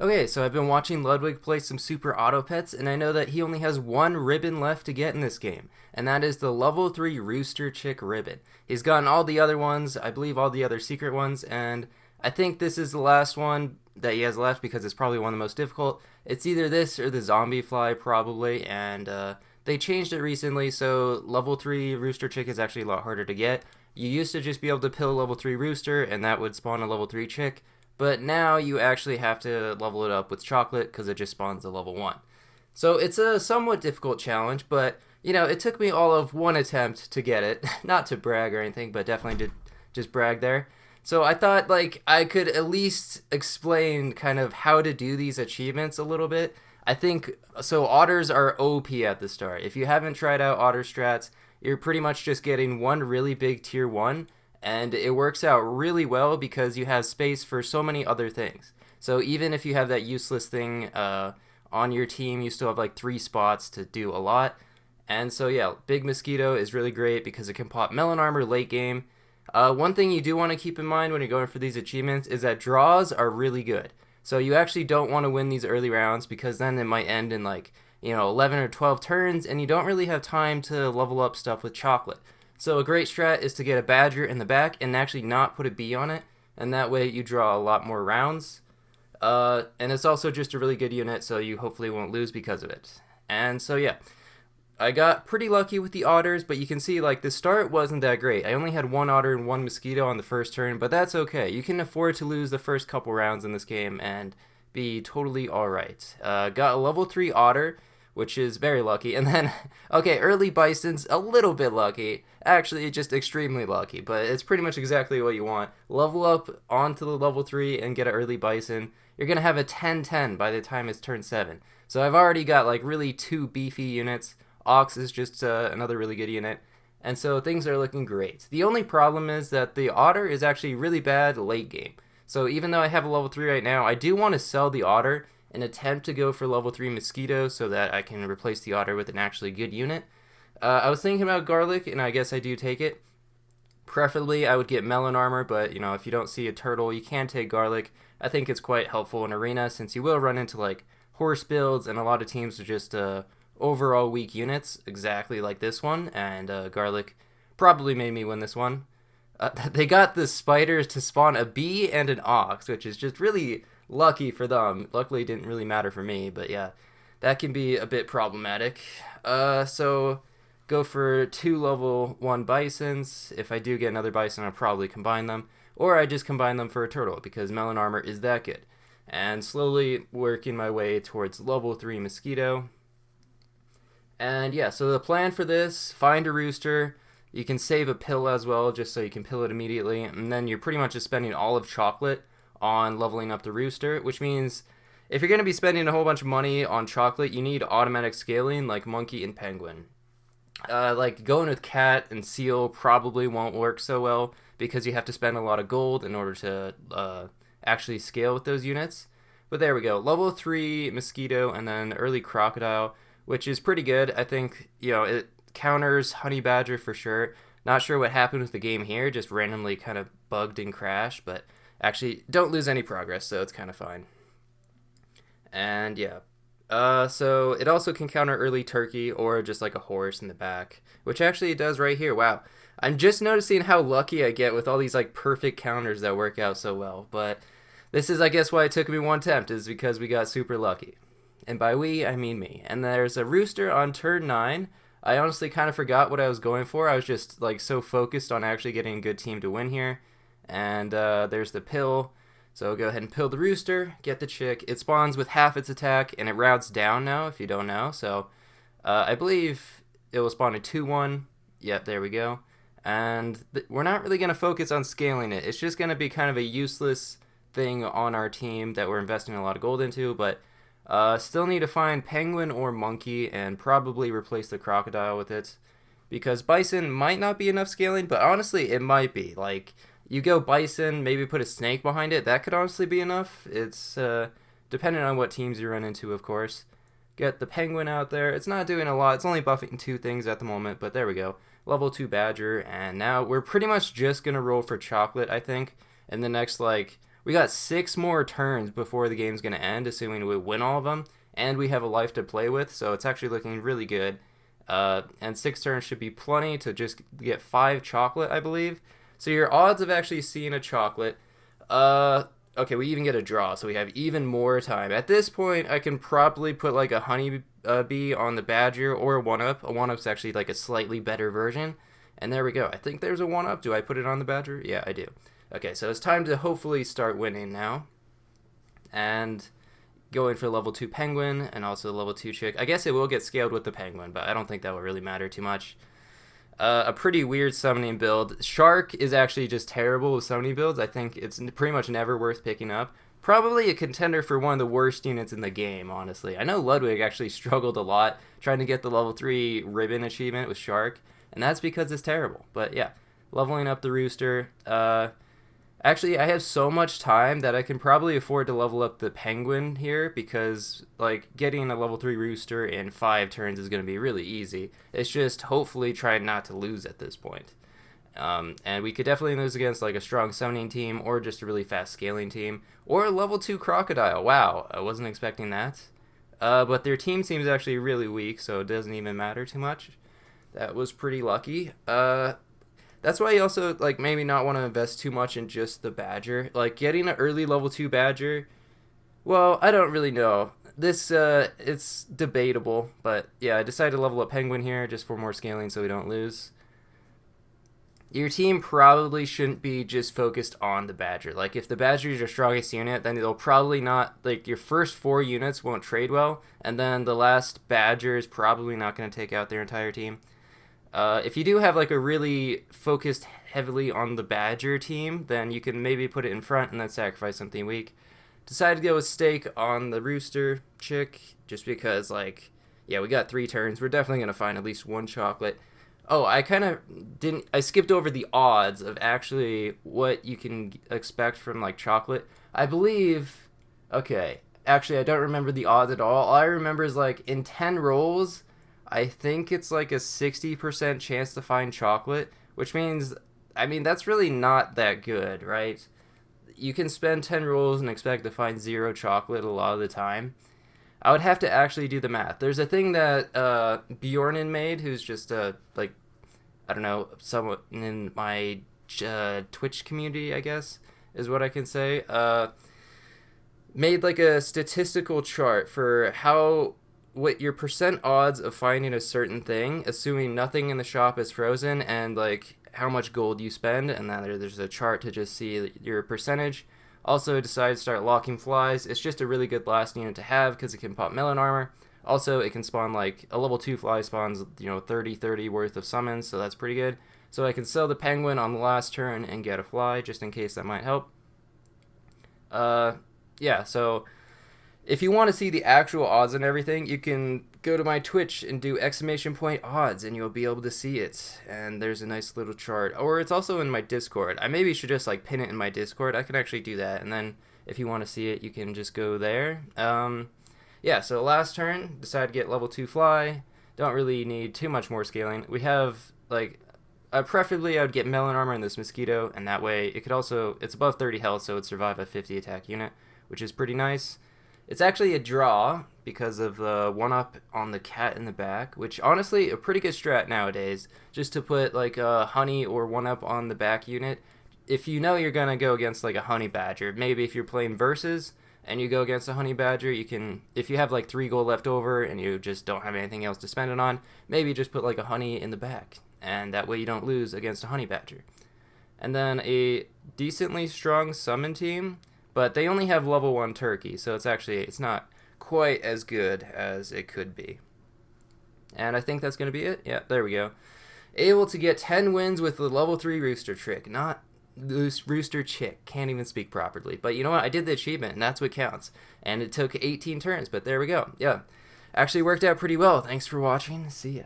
Okay, so I've been watching Ludwig play some Super Auto Pets, and I know that he only has one ribbon left to get in this game, and that is the level 3 Rooster Chick ribbon. He's gotten all the other ones, I believe all the other secret ones, and I think this is the last one that he has left because it's probably one of the most difficult. It's either this or the Zombie Fly, probably, and they changed it recently, so level 3 Rooster Chick is actually a lot harder to get. You used to just be able to pill level 3 Rooster, and that would spawn a level 3 Chick. But now you actually have to level it up with chocolate because it just spawns a level 1. So it's a somewhat difficult challenge, but it took me all of one attempt to get it. Not to brag or anything, but definitely did just brag there. So I thought like I could at least explain kind of how to do these achievements a little bit. I think so otters are OP at the start. If you haven't tried out otter strats, you're pretty much just getting one really big tier 1 and it works out really well because you have space for so many other things. So even if you have that useless thing on your team, you still have like 3 spots to do a lot. And so yeah, Big Mosquito is really great because it can pop Melon Armor late game. One thing you do want to keep in mind when you're going for these achievements is that draws are really good. So you actually don't want to win these early rounds because then it might end in like 11 or 12 turns and you don't really have time to level up stuff with chocolate. So a great strat is to get a badger in the back and actually not put a bee on it, and that way you draw a lot more rounds. And it's also just a really good unit, so you hopefully won't lose because of it. And so yeah, I got pretty lucky with the otters, but you can see like the start wasn't that great. I only had one otter and one mosquito on the first turn, but that's okay. You can afford to lose the first couple rounds in this game and be totally alright. Got a level 3 otter, which is very lucky. And then, okay, early bison's a little bit lucky. Actually, just extremely lucky, but it's pretty much exactly what you want. Level up onto the level 3 and get an early bison. You're going to have a 10-10 by the time it's turn 7. So I've already got like really 2 beefy units. Ox is just another really good unit. And so things are looking great. The only problem is that the otter is actually really bad late game. So even though I have a level 3 right now, I do want to sell the otter and attempt to go for level 3 mosquito so that I can replace the otter with an actually good unit. I was thinking about garlic, and I guess I do take it. Preferably, I would get melon armor, but if you don't see a turtle, you can take garlic. I think it's quite helpful in arena since you will run into like horse builds, and a lot of teams are just overall weak units, exactly like this one. And garlic probably made me win this one. They got the spiders to spawn a bee and an ox, which is just really lucky for them. Luckily, it didn't really matter for me, but yeah, that can be a bit problematic. So go for 2 level 1 bisons. If I do get another bison, I'll probably combine them, or I just combine them for a turtle because melon armor is that good. And slowly working my way towards level 3 mosquito. And yeah, so the plan for this: find a rooster. You can save a pill as well, just so you can pill it immediately, and then you're pretty much just spending all of chocolate on leveling up the rooster, which means if you're going to be spending a whole bunch of money on chocolate, you need automatic scaling like monkey and penguin. Like going with cat and seal probably won't work so well because you have to spend a lot of gold in order to actually scale with those units. But there we go, level 3 mosquito and then early crocodile, which is pretty good. I think it counters honey badger for sure. Not sure what happened with the game here, just randomly kind of bugged and crashed, but actually don't lose any progress, so it's kind of fine. And yeah, so it also can counter early turkey or just like a horse in the back, which actually it does right here. Wow, I'm just noticing how lucky I get with all these like perfect counters that work out so well. But this is, I guess, why it took me one attempt, is because we got super lucky. And by we, I mean me. And there's a rooster on turn 9. I honestly kind of forgot what I was going for. I was just like so focused on actually getting a good team to win here. And there's the pill. So go ahead and pill the rooster, get the chick. It spawns with half its attack, and it routes down now, if you don't know. So I believe it will spawn a 2-1. Yep, there we go. And we're not really going to focus on scaling it. It's just going to be kind of a useless thing on our team that we're investing a lot of gold into, but still need to find penguin or monkey and probably replace the crocodile with it, because bison might not be enough scaling, but honestly it might be. Like, you go bison, maybe put a snake behind it, that could honestly be enough. It's depending on what teams you run into, of course. Get the penguin out there. It's not doing a lot, it's only buffing 2 things at the moment, but there we go. Level 2 badger, and now we're pretty much just gonna roll for chocolate, I think, in the next like We got 6 more turns before the game's going to end, assuming we win all of them, and we have a life to play with, so it's actually looking really good. And 6 turns should be plenty to just get 5 chocolate, I believe. So your odds of actually seeing a chocolate, okay, we even get a draw, so we have even more time. At this point, I can probably put like a honey bee on the badger or a 1-up. A 1-up's actually like a slightly better version. And there we go. I think there's a 1-up. Do I put it on the badger? Yeah, I do. Okay, so it's time to hopefully start winning now. And going for level 2 penguin and also level 2 chick. I guess it will get scaled with the penguin, but I don't think that will really matter too much. A pretty weird summoning build. Shark is actually just terrible with summoning builds. I think it's pretty much never worth picking up. Probably a contender for one of the worst units in the game, honestly. I know Ludwig actually struggled a lot trying to get the level 3 ribbon achievement with Shark, and that's because it's terrible. But yeah, leveling up the Rooster. Actually, I have so much time that I can probably afford to level up the penguin here because, like, getting a level 3 Rooster in 5 turns is going to be really easy. It's just hopefully trying not to lose at this point. And we could definitely lose against, like, a strong summoning team or just a really fast scaling team or a level 2 crocodile. Wow, I wasn't expecting that. But their team seems actually really weak, so it doesn't even matter too much. That was pretty lucky. That's why you also, like, maybe not want to invest too much in just the badger. Like, getting an early level 2 badger, well, I don't really know. This, it's debatable, but yeah, I decided to level up penguin here just for more scaling so we don't lose. Your team probably shouldn't be just focused on the badger. Like, if the badger is your strongest unit, then it'll probably not, like, your first 4 units won't trade well, and then the last badger is probably not going to take out their entire team. If you do have like a really focused heavily on the badger team, then you can maybe put it in front and then sacrifice something weak. Decided to go with stake on the Rooster chick just because, like, yeah, we got 3 turns. We're definitely going to find at least 1 chocolate. Oh, I kind of didn't, I skipped over the odds of actually what you can expect from like chocolate. I believe, okay, actually I don't remember the odds at all. All I remember is like in 10 rolls, I think it's like a 60% chance to find chocolate, which means, I mean, that's really not that good, right? You can spend 10 rolls and expect to find 0 chocolate a lot of the time. I would have to actually do the math. There's a thing that Bjornen made, who's just like, I don't know, someone in my Twitch community, I guess, is what I can say. Made like a statistical chart for what your percent odds of finding a certain thing, assuming nothing in the shop is frozen, and like how much gold you spend, and then there's a chart to just see your percentage. Also decided to start locking flies. It's just a really good last unit to have because it can pop melon armor. Also, it can spawn like a level 2 fly spawns, 30 worth of summons, so that's pretty good. So I can sell the penguin on the last turn and get a fly, just in case that might help. Yeah, so if you want to see the actual odds and everything, you can go to my Twitch and do !odds and you'll be able to see it. And there's a nice little chart. Or it's also in my Discord. I maybe should just like pin it in my Discord. I can actually do that. And then if you want to see it, you can just go there. Yeah, so last turn, decide to get level 2 fly. Don't really need too much more scaling. We have like, preferably I would get melon armor in this mosquito. And that way it could also, it's above 30 health, so it would survive a 50 attack unit, which is pretty nice. It's actually a draw because of the 1-up on the cat in the back, which honestly a pretty good strat nowadays, just to put like a honey or 1-up on the back unit. If you know you're gonna go against like a honey badger, maybe if you're playing versus and you go against a honey badger, you can, if you have like 3 gold left over and you just don't have anything else to spend it on, maybe just put like a honey in the back, and that way you don't lose against a honey badger. And then a decently strong summon team, but they only have level 1 turkey, so it's not quite as good as it could be. And I think that's going to be it. Yeah, there we go. Able to get 10 wins with the level 3 Rooster trick. Not Rooster chick. Can't even speak properly. But you know what? I did the achievement, and that's what counts. And it took 18 turns, but there we go. Yeah. Actually worked out pretty well. Thanks for watching. See ya.